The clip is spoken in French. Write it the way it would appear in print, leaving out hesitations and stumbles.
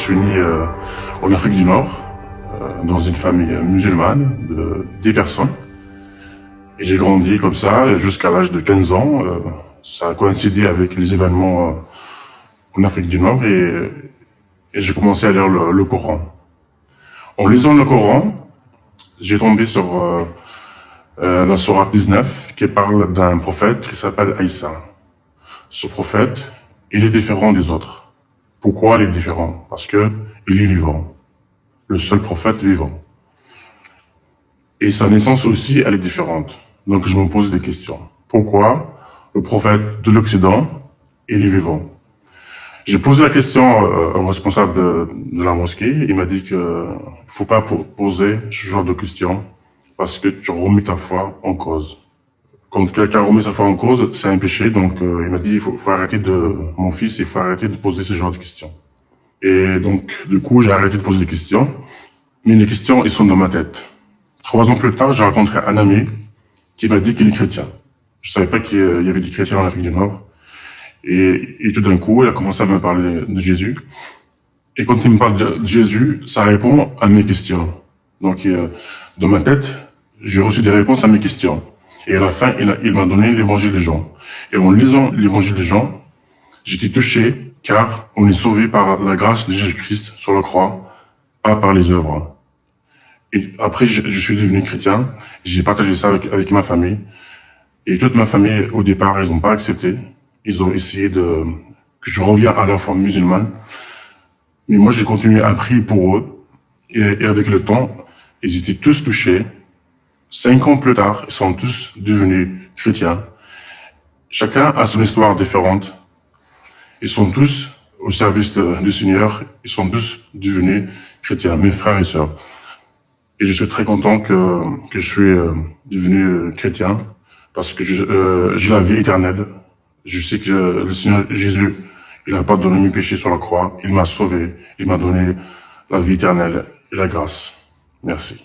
suis né en Afrique du Nord, dans une famille musulmane de 10 personnes. Et j'ai grandi comme ça jusqu'à l'âge de 15 ans. Ça a coïncidé avec les événements en Afrique du Nord et j'ai commencé à lire le Coran. En lisant le Coran, j'ai tombé sur la sourate 19 qui parle d'un prophète qui s'appelle Aïssa. Ce prophète, il est différent des autres. Pourquoi il est différent? Parce que il est vivant. Le seul prophète vivant. Et sa naissance aussi, elle est différente. Donc je me pose des questions. Pourquoi le prophète de l'Occident, il est vivant? J'ai posé la question au responsable de la mosquée. Il m'a dit que faut pas poser ce genre de questions parce que tu remets ta foi en cause. Quand quelqu'un remet sa foi en cause, c'est un péché. Donc il m'a dit il faut arrêter mon fils, il faut arrêter de poser ce genre de questions. Et donc du coup j'ai arrêté de poser des questions. Mais les questions, ils sont dans ma tête. 3 ans plus tard, j'ai rencontré un ami qui m'a dit qu'il est chrétien. Je savais pas qu'il y avait des chrétiens en Afrique du Nord. Et tout d'un coup, il a commencé à me parler de Jésus. Et quand il me parle de Jésus, ça répond à mes questions. Donc, dans ma tête, j'ai reçu des réponses à mes questions. Et à la fin, il m'a donné l'évangile des gens. Et en lisant l'évangile des gens, j'étais touché, car on est sauvé par la grâce de Jésus-Christ sur la croix, pas par les œuvres. Et après, je suis devenu chrétien. J'ai partagé ça avec ma famille. Et toute ma famille, au départ, ils n'ont pas accepté. Ils ont essayé que je revienne à la foi musulmane. Mais moi, j'ai continué à prier pour eux. Et avec le temps, ils étaient tous touchés. 5 ans plus tard, ils sont tous devenus chrétiens. Chacun a son histoire différente. Ils sont tous au service du Seigneur. Ils sont tous devenus chrétiens, mes frères et sœurs. Et je suis très content que je suis devenu chrétien parce que j'ai la vie éternelle. Je sais que le Seigneur Jésus, il n'a pas donné mes péchés sur la croix. Il m'a sauvé. Il m'a donné la vie éternelle et la grâce. Merci.